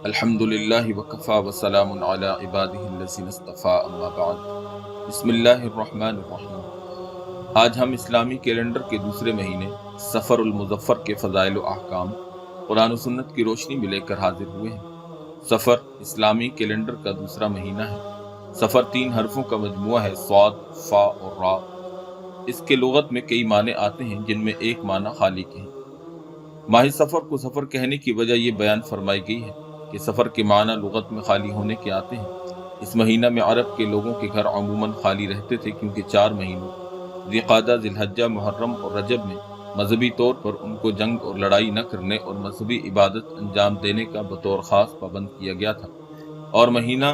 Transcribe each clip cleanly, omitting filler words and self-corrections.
الحمدللہ وکفا وسلام علی عبادہ الذین اصطفیٰ اما بعد بسم اللہ الرحمن الرحیم۔ آج ہم اسلامی کیلنڈر کے دوسرے مہینے سفر المظفر کے فضائل و احکام قرآن و سنت کی روشنی میں لے کر حاضر ہوئے ہیں۔ سفر اسلامی کیلنڈر کا دوسرا مہینہ ہے۔ سفر 3 حرفوں کا مجموعہ ہے، صاد، فا اور را۔ اس کے لغت میں کئی معنی آتے ہیں جن میں ایک معنی خالی کے ہیں۔ ماہ سفر کو سفر کہنے کی وجہ یہ بیان فرمائی گئی ہے کہ سفر کے معنی لغت میں خالی ہونے کے آتے ہیں۔ اس مہینہ میں عرب کے لوگوں کے گھر عموماً خالی رہتے تھے، کیونکہ 4 مہینوں ذی القعدہ، ذی الحجہ، محرم اور رجب میں مذہبی طور پر ان کو جنگ اور لڑائی نہ کرنے اور مذہبی عبادت انجام دینے کا بطور خاص پابند کیا گیا تھا، اور مہینہ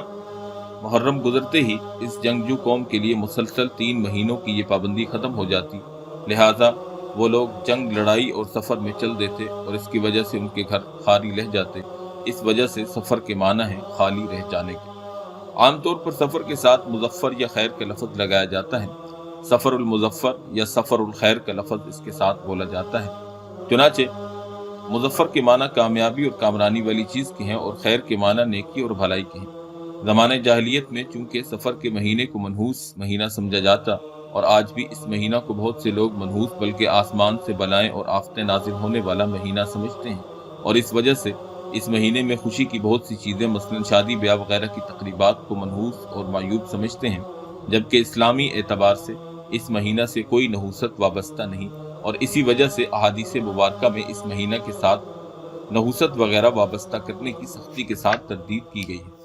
محرم گزرتے ہی اس جنگجو قوم کے لیے مسلسل 3 مہینوں کی یہ پابندی ختم ہو جاتی، لہٰذا وہ لوگ جنگ، لڑائی اور سفر میں چل دیتے اور اس کی وجہ سے ان کے گھر خالی رہ جاتے۔ اس وجہ سے سفر کے معنی ہے خالی رہ جانے کے۔ عام طور پر سفر کے ساتھ مظفر یا خیر کا لفظ لگایا جاتا ہے۔ سفر المظفر یا سفر الخیر کا لفظ اس کے ساتھ بولا جاتا ہے۔ چنانچہ مظفر کے معنی کامیابی اور کامرانی والی چیز کے ہیں، اور خیر کے معنی نیکی اور بھلائی کے ہیں۔ زمانہ جاہلیت میں چونکہ سفر کے مہینے کو منحوس مہینہ سمجھا جاتا، اور آج بھی اس مہینہ کو بہت سے لوگ منحوس بلکہ آسمان سے بلائیں اور آفتیں نازل ہونے والا مہینہ سمجھتے ہیں، اور اس وجہ سے اس مہینے میں خوشی کی بہت سی چیزیں مثلا شادی بیاہ وغیرہ کی تقریبات کو منحوس اور معیوب سمجھتے ہیں، جبکہ اسلامی اعتبار سے اس مہینہ سے کوئی نحوست وابستہ نہیں، اور اسی وجہ سے احادیث مبارکہ میں اس مہینہ کے ساتھ نحوست وغیرہ وابستہ کرنے کی سختی کے ساتھ تردید کی گئی ہے۔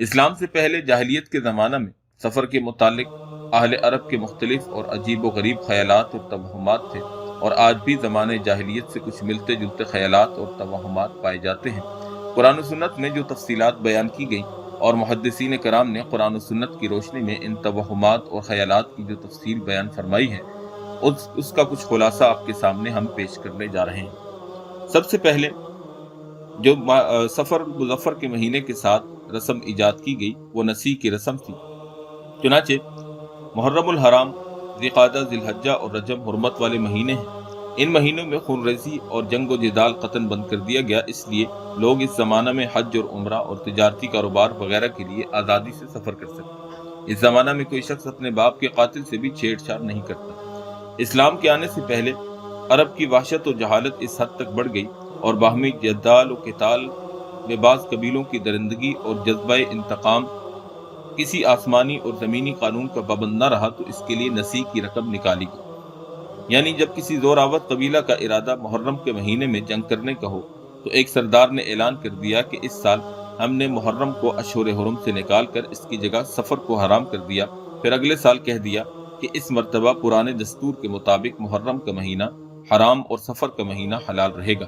اسلام سے پہلے جاہلیت کے زمانہ میں سفر کے متعلق اہل عرب کے مختلف اور عجیب و غریب خیالات اور توہمات تھے، اور آج بھی زمانے جاہلیت سے کچھ ملتے جلتے خیالات اور توہمات پائے جاتے ہیں۔ قرآن و سنت میں جو تفصیلات بیان کی گئیں اور محدثین کرام نے قرآن و سنت کی روشنی میں ان توہمات اور خیالات کی جو تفصیل بیان فرمائی ہے، اس کا کچھ خلاصہ آپ کے سامنے ہم پیش کرنے جا رہے ہیں۔ سب سے پہلے جو سفر مظفر کے مہینے کے ساتھ رسم ایجاد کی گئی وہ نسی کی رسم تھی۔ چنانچہ محرم الحرام، ذی القعدہ، ذی الحجہ اور رجب حرمت والے مہینے ہیں۔ ان مہینوں میں خون ریزی اور جنگ و جدال قطعاً بند کر دیا گیا، اس لیے لوگ اس زمانہ میں حج اور عمرہ اور تجارتی کاروبار وغیرہ کے لیے آزادی سے سفر کر سکتے۔ اس زمانہ میں کوئی شخص اپنے باپ کے قاتل سے بھی چھیڑ چھاڑ نہیں کرتا۔ اسلام کے آنے سے پہلے عرب کی وحشت و جہالت اس حد تک بڑھ گئی اور باہمی جدال و قتال میں بعض قبیلوں کی درندگی اور جذبہ انتقام کسی آسمانی اور زمینی قانون کا پابند نہ رہا تو اس کے لیے نسی کی رقم نکالی گئی، یعنی جب کسی زوراور قبیلہ کا ارادہ محرم کے مہینے میں جنگ کرنے کا ہو تو ایک سردار نے اعلان کر دیا کہ اس سال ہم نے محرم کو اشہر حرم سے نکال کر اس کی جگہ سفر کو حرام کر دیا، پھر اگلے سال کہہ دیا کہ اس مرتبہ پرانے دستور کے مطابق محرم کا مہینہ حرام اور سفر کا مہینہ حلال رہے گا۔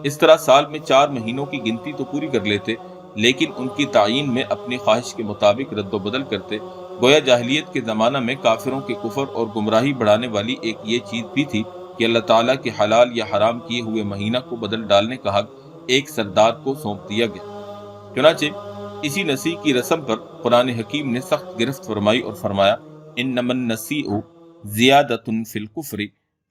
اس طرح سال میں 4 مہینوں کی گنتی تو پوری کر لیتے، لیکن ان کی تعین میں اپنی خواہش کے مطابق رد و بدل کرتے۔ گویا جاہلیت کے زمانہ میں کافروں کے کفر اور گمراہی بڑھانے والی ایک یہ چیز بھی تھی کہ اللہ تعالیٰ کے حلال یا حرام کیے ہوئے مہینہ کو بدل ڈالنے کا حق ایک سردار کو سونپ دیا گیا۔ چنانچہ اسی نسی کی رسم پر قرآن حکیم نے سخت گرفت فرمائی اور فرمایا، انما النسیء زیادۃ فی الکفر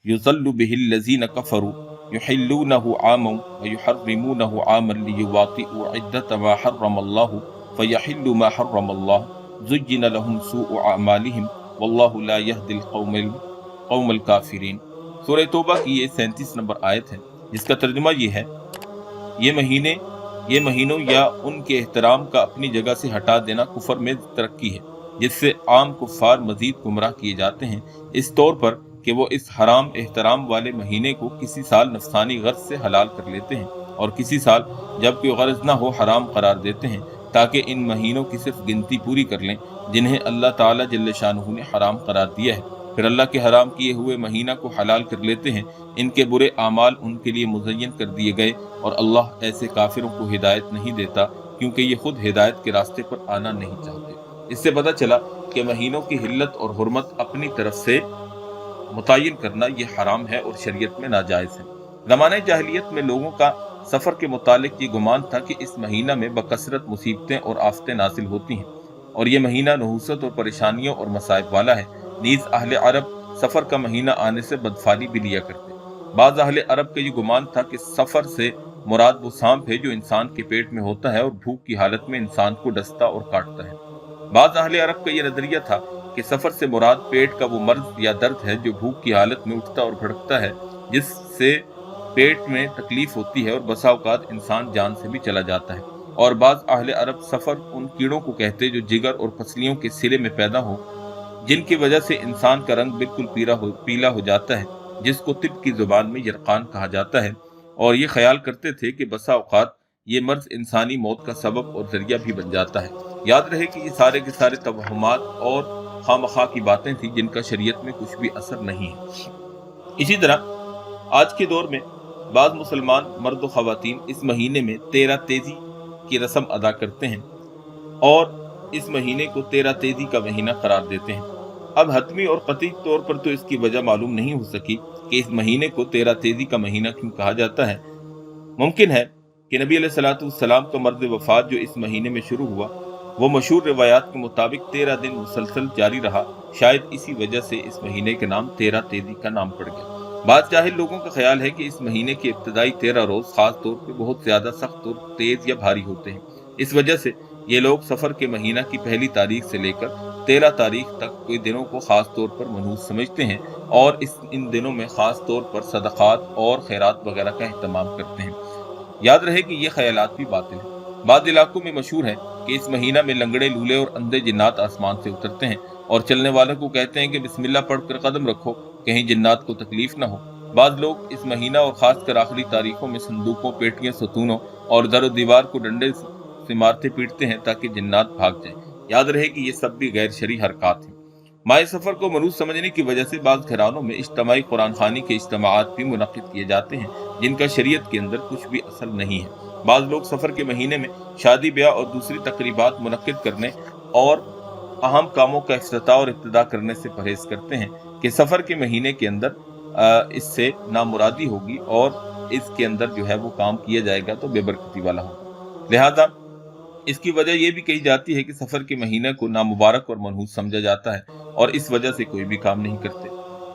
یضل بہ الذین کفروا یحلونہ عاما ویحرمونہ عاما لیواطئوا عدۃ ما حرم اللہ فیحلوا ما حرم اللہ زین لہم سوء اعمالہم واللہ لا یہدی القوم الکافرین۔ سورہ توبہ کی یہ 37 نمبر آیت ہے، جس کا ترجمہ یہ ہے، یہ مہینوں یا ان کے احترام کا اپنی جگہ سے ہٹا دینا کفر میں ترقی ہے، جس سے عام کفار مزید گمراہ کیے جاتے ہیں، اس طور پر کہ وہ اس حرام احترام والے مہینے کو کسی سال نفسانی غرض سے حلال کر لیتے ہیں اور کسی سال جب کوئی غرض نہ ہو حرام قرار دیتے ہیں، تاکہ ان مہینوں کی صرف گنتی پوری کر لیں جنہیں اللہ تعالیٰ جل شانہ نے حرام قرار دیا ہے، پھر اللہ کے حرام کیے ہوئے مہینہ کو حلال کر لیتے ہیں۔ ان کے برے اعمال ان کے لیے مزین کر دیے گئے، اور اللہ ایسے کافروں کو ہدایت نہیں دیتا، کیونکہ یہ خود ہدایت کے راستے پر آنا نہیں چاہتے۔ اس سے پتہ چلا کہ مہینوں کی حلت اور حرمت اپنی طرف سے متعین کرنا یہ حرام ہے اور شریعت میں ناجائز ہے۔ زمانہ جاہلیت میں لوگوں کا سفر کے متعلق یہ گمان تھا کہ اس مہینہ میں بکثرت مصیبتیں اور آفتیں نازل ہوتی ہیں، اور یہ مہینہ نحوست اور پریشانیوں اور مصائب والا ہے۔ نیز اہل عرب سفر کا مہینہ آنے سے بدفالی بھی لیا کرتے۔ بعض اہل عرب کا یہ گمان تھا کہ سفر سے مراد وہ سانپ ہے جو انسان کے پیٹ میں ہوتا ہے اور بھوک کی حالت میں انسان کو ڈستا اور کاٹتا ہے۔ بعض اہل عرب کا یہ نظریہ تھا کہ سفر سے مراد پیٹ کا وہ مرض یا درد ہے جو بھوک کی حالت میں اٹھتا اور بھڑکتا ہے، جس سے پیٹ میں تکلیف ہوتی ہے اور بسا اوقات انسان جان سے بھی چلا جاتا ہے۔ اور بعض اہل عرب سفر ان کیڑوں کو کہتے جو جگر اور پسلیوں کے سرے میں پیدا ہو، جن کی وجہ سے انسان کا رنگ بالکل پیلا ہو جاتا ہے، جس کو طب کی زبان میں یرقان کہا جاتا ہے، اور یہ خیال کرتے تھے کہ بسا اوقات یہ مرض انسانی موت کا سبب اور ذریعہ بھی بن جاتا ہے۔ یاد رہے کہ یہ سارے کے سارے توہمات اور خامخواہ کی باتیں تھیں جن کا شریعت میں کچھ بھی اثر نہیں ہے۔ اسی طرح آج کے دور میں بعض مسلمان مرد و خواتین اس مہینے میں 13 تیزی کی رسم ادا کرتے ہیں اور اس مہینے کو 13 تیزی کا مہینہ قرار دیتے ہیں۔ اب حتمی اور قطعی طور پر تو اس کی وجہ معلوم نہیں ہو سکی کہ اس مہینے کو 13 تیزی کا مہینہ کیوں کہا جاتا ہے۔ ممکن ہے کہ نبی علیہ الصلوۃ والسلام کا مرض وفات جو اس مہینے میں شروع ہوا وہ مشہور روایات کے مطابق 13 دن مسلسل جاری رہا، شاید اسی وجہ سے اس مہینے کے نام 13 تیزی کا نام پڑ گیا۔ بعض جاہل لوگوں کا خیال ہے کہ اس مہینے کے ابتدائی 13 روز خاص طور پہ بہت زیادہ سخت اور تیز یا بھاری ہوتے ہیں، اس وجہ سے یہ لوگ سفر کے مہینہ کی پہلی تاریخ سے لے کر 13 تاریخ تک کوئی دنوں کو خاص طور پر منحوس سمجھتے ہیں اور ان دنوں میں خاص طور پر صدقات اور خیرات وغیرہ کا اہتمام کرتے ہیں۔ یاد رہے کہ یہ خیالات بھی باطل ہیں۔ بعض علاقوں میں مشہور ہے کہ اس مہینہ میں لنگڑے، لولے اور اندھے جنات آسمان سے اترتے ہیں اور چلنے والوں کو کہتے ہیں کہ بسم اللہ پڑھ کر قدم رکھو، کہیں جنات کو تکلیف نہ ہو۔ بعض لوگ اس مہینہ اور خاص کر آخری تاریخوں میں صندوقوں، پیٹیاں، ستونوں اور در و دیوار کو ڈنڈے سے مارتے پیٹتے ہیں تاکہ جنات بھاگ جائیں۔ یاد رہے کہ یہ سب بھی غیر شرعی حرکات ہیں۔ ماہ سفر کو منحوس سمجھنے کی وجہ سے بعض گھرانوں میں اجتماعی قرآن خوانی کے اجتماعات بھی منعقد کیے جاتے ہیں جن کا شریعت کے اندر کچھ بھی اصل نہیں ہے۔ بعض لوگ سفر کے مہینے میں شادی بیاہ اور دوسری تقریبات منعقد کرنے اور اہم کاموں کا افتتاح اور ابتدا کرنے سے پرہیز کرتے ہیں کہ سفر کے مہینے کے اندر اس سے نامرادی ہوگی اور اس کے اندر جو ہے وہ کام کیا جائے گا تو بے برکتی والا ہوگا۔ لہذا اس کی وجہ یہ بھی کہی جاتی ہے کہ سفر کے مہینے کو نامبارک اور منحوس سمجھا جاتا ہے اور اس وجہ سے کوئی بھی کام نہیں کرتے۔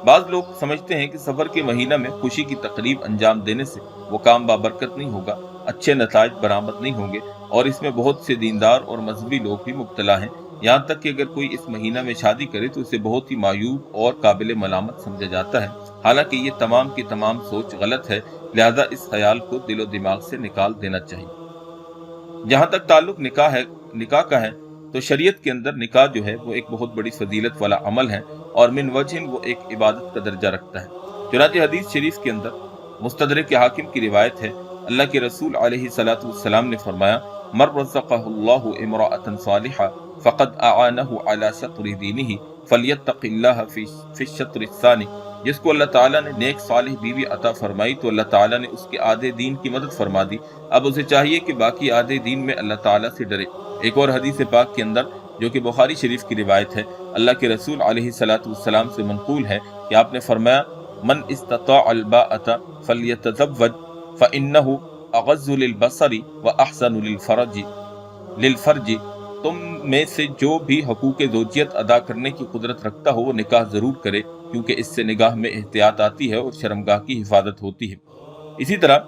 بعض لوگ سمجھتے ہیں کہ سفر کے مہینہ میں خوشی کی تقریب انجام دینے سے وہ کام بابرکت نہیں ہوگا، اچھے نتائج برآمد نہیں ہوں گے، اور اس میں بہت سے دیندار اور مذہبی لوگ بھی مبتلا ہیں، یہاں تک کہ اگر کوئی اس مہینہ میں شادی کرے تو اسے بہت ہی معیوب اور قابل ملامت سمجھا جاتا ہے۔ حالانکہ یہ تمام کی تمام سوچ غلط ہے، لہذا اس خیال کو دل و دماغ سے نکال دینا چاہیے۔ جہاں تک تعلق نکاح کا ہے تو شریعت کے اندر نکاح جو ہے وہ ایک بہت بڑی فضیلت والا عمل ہے اور من وجہ وہ ایک عبادت کا درجہ رکھتا ہے۔ چنانچہ حدیث شریف کے اندر مستدرک حاکم کی روایت ہے، اللہ کے رسول علیہ الصلوۃ والسلام نے فرمایا، من رزقہ اللہ امرأۃ صالحہ فقد اعانہ علی شطر دینہ فلیتق اللہ فی الشطر الثانی، جس کو اللہ تعالیٰ نے نیک صالح بیوی عطا فرمائی تو اللہ تعالیٰ نے اس کے آدھے دین کی مدد فرما دی، اب اسے چاہیے کہ باقی آدھے دین میں اللہ تعالیٰ سے ڈرے۔ ایک اور حدیث پاک کے اندر جو کہ بخاری شریف کی روایت ہے، اللہ کے رسول علیہ الصلوۃ والسلام سے منقول ہے کہ آپ نے فرمایا، من استطاع الباءۃ فلیتزوج فإنہ اغض للبصر واحسن للفرج، تم میں سے جو بھی حقوق زوجیت ادا کرنے کی قدرت رکھتا ہو وہ نکاح ضرور کرے، کیونکہ اس سے نگاہ میں احتیاط آتی ہے اور شرمگاہ کی حفاظت ہوتی ہے۔ اسی طرح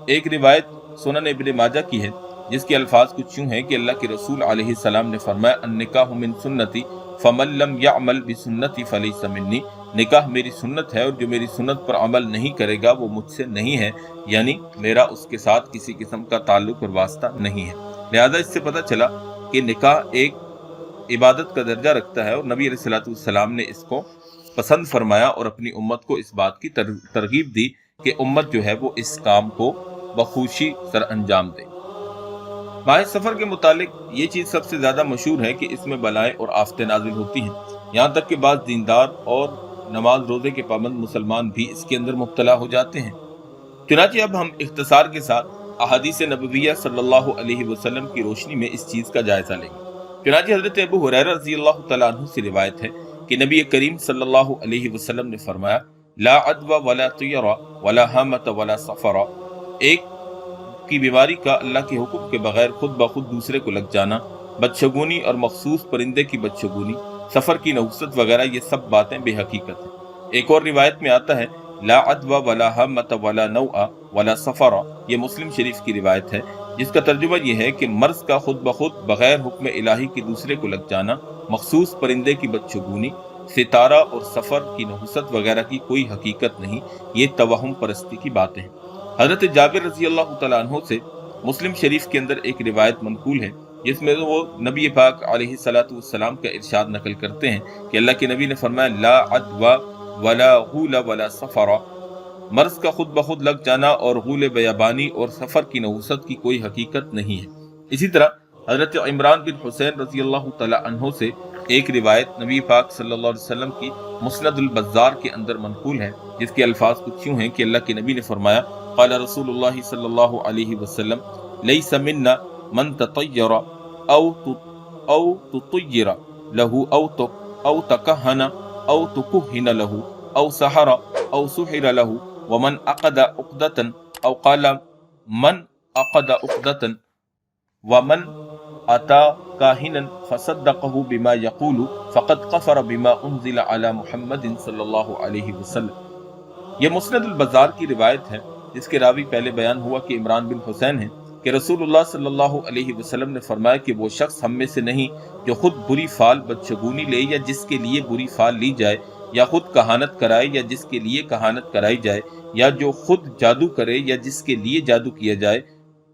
ایک روایت سنن ابن ماجہ کی ہے جس کے الفاظ کچھ یوں ہیں کہ اللہ کے رسول علیہ السلام نے فرمایا، النکاح من سنتی فمن لم یعمل بسنتی فلیس منی، نکاح میری سنت ہے اور جو میری سنت پر عمل نہیں کرے گا وہ مجھ سے نہیں ہے، یعنی میرا اس کے ساتھ کسی قسم کا تعلق اور واسطہ نہیں ہے۔ لہذا اس سے پتہ چلا کہ نکاح ایک عبادت کا درجہ رکھتا ہے اور نبی علیہ الصلوۃ والسلام نے اس کو پسند فرمایا اور اپنی امت کو اس بات کی ترغیب دی کہ امت جو ہے وہ اس کام کو بخوشی سر انجام دے۔ ماہ سفر کے متعلق یہ چیز سب سے زیادہ مشہور ہے کہ اس میں بلائیں اور آفتیں نازل ہوتی ہیں، یہاں تک کہ بعض دیندار اور نماز روزے کے پابند مسلمان بھی اس کے اندر مبتلا ہو جاتے ہیں۔ چنانچہ اب ہم اختصار کے ساتھ احادیث نبویہ صلی اللہ علیہ وسلم کی روشنی میں اس چیز کا جائزہ لیں گے۔ چنانچہ حضرت ابو ہریرہ رضی اللہ تعالیٰ عنہ سے روایت ہے کہ نبی کریم صلی اللہ علیہ وسلم نے فرمایا، لا عدوى ولا طیر ولا حامۃ ولا صفر، ایک کی بیماری کا اللہ کے حکم کے بغیر خود بخود دوسرے کو لگ جانا، بدشگونی اور مخصوص پرندے کی بدشگونی، سفر کی نحوست وغیرہ، یہ سب باتیں بے حقیقت ہیں۔ ایک اور روایت میں آتا ہے لا عدوى ولا ہمۃ ولا نوء ولا سفر، یہ مسلم شریف کی روایت ہے، جس کا ترجمہ یہ ہے کہ مرض کا خود بخود بغیر حکم الہی کے دوسرے کو لگ جانا، مخصوص پرندے کی بدشگونی، ستارہ اور سفر کی نحوست وغیرہ کی کوئی حقیقت نہیں، یہ توہم پرستی کی باتیں ہیں۔ حضرت جابر رضی اللہ تعالیٰ عنہ سے مسلم شریف کے اندر ایک روایت منقول ہے جس میں وہ نبی پاک علیہ الصلوۃ والسلام کا ارشاد نقل کرتے ہیں کہ اللہ کے نبی نے فرمایا لا عدوى ولا غول ولا سفر، مرض کا خود بخود لگ جانا اور غول بیابانی اور سفر کی نحوست کی کوئی حقیقت نہیں ہے۔ اسی طرح حضرت عمران بن حسین رضی اللہ تعالی عنہ سے ایک روایت نبی پاک صلی اللہ علیہ وسلم کی مسند البزار کے اندر منقول ہے جس کے الفاظ کچھ یوں ہیں کہ اللہ کے نبی نے فرمایا قال رسول اللہ صلی اللہ علیہ وسلم لیس منا من تطیر او تطیر له او تکہن او تکہن له او سحر او سحر له ومن عقد عقدة او قال من عقد عقدة ومن اتى كاهنا فصدقه بما يقول فقد كفر بما انزل على محمد صلی اللہ علیہ وسلم۔ یہ مسند البزار کی روایت ہے جس کے راوی پہلے بیان ہوا کہ عمران بن حسین ہیں کہ رسول اللہ صلی اللہ علیہ وسلم نے فرمایا کہ وہ شخص ہم میں سے نہیں جو خود بری فال بدشگونی لے یا جس کے لیے بری فال لی جائے، یا خود کہانت کرائے یا جس کے لیے کہانت کرائی جائے، یا جو خود جادو کرے یا جس کے لیے جادو کیا جائے،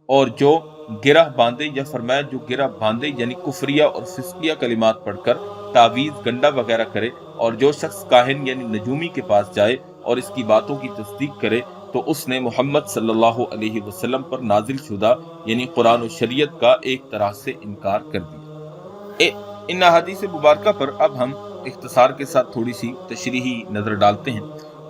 اور جو گرہ باندھے، یا فرمایا جو گرہ باندھے یعنی کفریہ اور فسقیہ کلمات پڑھ کر تعویذ گنڈا وغیرہ کرے، اور جو شخص کاہن یعنی نجومی کے پاس جائے اور اس کی باتوں کی تصدیق کرے تو اس نے محمد صلی اللہ علیہ وسلم پر نازل شدہ یعنی قرآن و شریعت کا ایک طرح سے انکار کر دیا۔ ان احادیث مبارکہ پر اب ہم اختصار کے ساتھ تھوڑی سی تشریحی نظر ڈالتے ہیں۔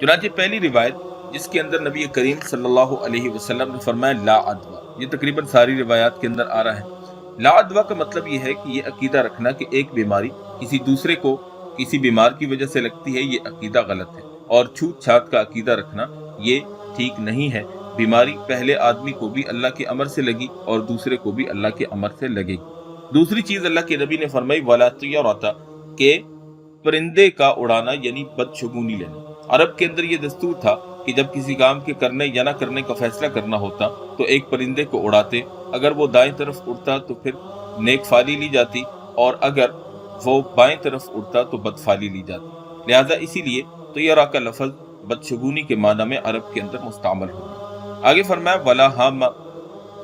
چنانچہ پہلی روایت جس کے اندر نبی کریم صلی اللہ علیہ وسلم نے فرمایا لا عدوى، یہ تقریباً ساری روایات کے اندر آ رہا ہے۔ لا عدوى کا مطلب یہ ہے کہ یہ عقیدہ رکھنا کہ ایک بیماری کسی دوسرے کو کسی بیمار کی وجہ سے لگتی ہے، یہ عقیدہ غلط ہے، اور چھوت چھات کا عقیدہ رکھنا یہ ٹھیک نہیں ہے۔ بیماری پہلے آدمی کو بھی اللہ کے امر سے لگی اور دوسرے کو بھی اللہ کے امر سے لگے گی۔ دوسری چیز اللہ کے نبی نے فرمائی ولا طیرۃ، کہ پرندے کا اڑانا یعنی بدشگونی لینا۔ عرب کے اندر یہ دستور تھا کہ جب کسی کام کے کرنے یا نہ کرنے کا فیصلہ کرنا ہوتا تو ایک پرندے کو اڑاتے، اگر وہ دائیں طرف اڑتا تو پھر نیک فالی لی جاتی، اور اگر وہ بائیں طرف اڑتا تو بد فالی لی جاتی۔ لہذا اسی لیے طیرہ کا لفظ بدشگونی کے معنی میں عرب کے اندر مستعمل ہوا۔ آگے فرمایا ولا ہامہ،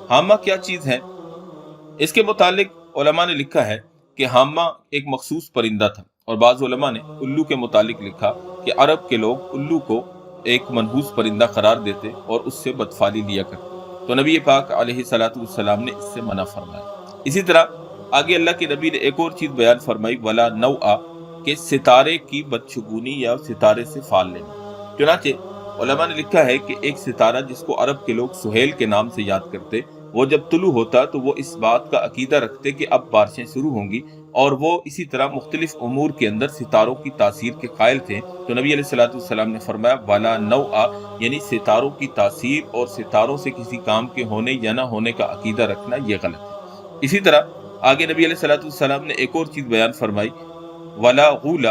ہامہ کیا چیز ہے؟ اس کے متعلق علماء نے لکھا ہے کہ ہامہ ایک مخصوص پرندہ تھا، اور بعض علماء نے الو کے متعلق لکھا کہ عرب کے لوگ الو کو ایک منحوس پرندہ قرار دیتے اور اس سے بدفالی لیا کرتے، تو نبی پاک علیہ الصلوۃ والسلام نے اس سے منع فرمایا۔ اسی طرح آگے اللہ کے نبی نے ایک اور چیز بیان فرمائی ولا نوء، کہ ستارے کی بدشگونی یا ستارے سے فال لینا۔ چنانچہ علماء نے لکھا ہے کہ ایک ستارہ جس کو عرب کے لوگ سہیل کے نام سے یاد کرتے، وہ جب طلوع ہوتا تو وہ اس بات کا عقیدہ رکھتے کہ اب بارشیں شروع ہوں گی، اور وہ اسی طرح مختلف امور کے اندر ستاروں کی تاثیر کے قائل تھے، تو نبی علیہ الصلوۃ والسلام نے فرمایا ولا نوء، یعنی ستاروں کی تاثیر اور ستاروں سے کسی کام کے ہونے یا نہ ہونے کا عقیدہ رکھنا یہ غلط ہے۔ اسی طرح آگے نبی علیہ الصلوۃ والسلام نے ایک اور چیز بیان فرمائی ولا غول،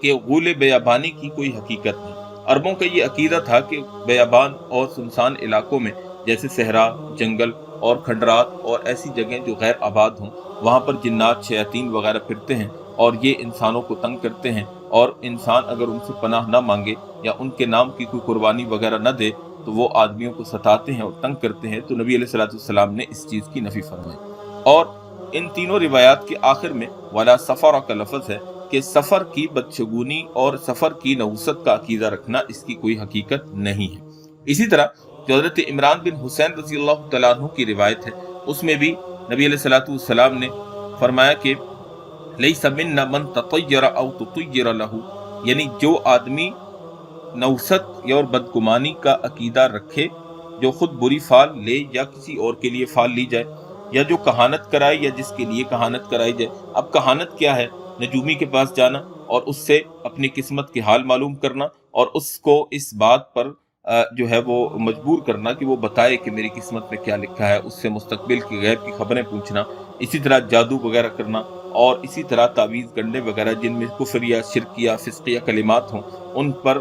کہ غول بیابانی کی کوئی حقیقت نہیں۔ عربوں کا یہ عقیدہ تھا کہ بیابان اور سنسان علاقوں میں جیسے صحرا، جنگل اور کھنڈرات اور ایسی جگہیں جو غیر آباد ہوں، وہاں پر جنات، شیاطین وغیرہ پھرتے ہیں اور یہ انسانوں کو تنگ کرتے ہیں، اور انسان اگر ان سے پناہ نہ مانگے یا ان کے نام کی کوئی قربانی وغیرہ نہ دے تو وہ آدمیوں کو ستاتے ہیں اور تنگ کرتے ہیں، تو نبی علیہ الصلوۃ والسلام نے اس چیز کی نفی فرمائی۔ اور ان تینوں روایات کے آخر میں ولا سفر کا لفظ ہے کہ سفر کی بدشگونی اور سفر کی نحوست کا عقیدہ رکھنا اس کی کوئی حقیقت نہیں ہے۔ اسی طرح جو حضرت عمران بن حسین رضی اللہ تعالیٰ عنہ کی روایت ہے، اس میں بھی نبی علیہ الصلوۃ والسلام نے فرمایا کہ لیس منا من تطیر او تطیر له، یعنی جو آدمی نحوست اور بدگمانی کا عقیدہ رکھے، جو خود بری فال لے یا کسی اور کے لیے فال لی جائے، یا جو کہانت کرائے یا جس کے لیے کہانت کرائی جائے۔ اب کہانت کیا ہے؟ نجومی کے پاس جانا اور اس سے اپنی قسمت کے حال معلوم کرنا، اور اس کو اس بات پر جو ہے وہ مجبور کرنا کہ وہ بتائے کہ میری قسمت میں کیا لکھا ہے، اس سے مستقبل کی غیب کی خبریں پوچھنا۔ اسی طرح جادو وغیرہ کرنا، اور اسی طرح تعویذ گنڈے وغیرہ جن میں کفریہ، شرکیہ، فسقیہ کلمات ہوں، ان پر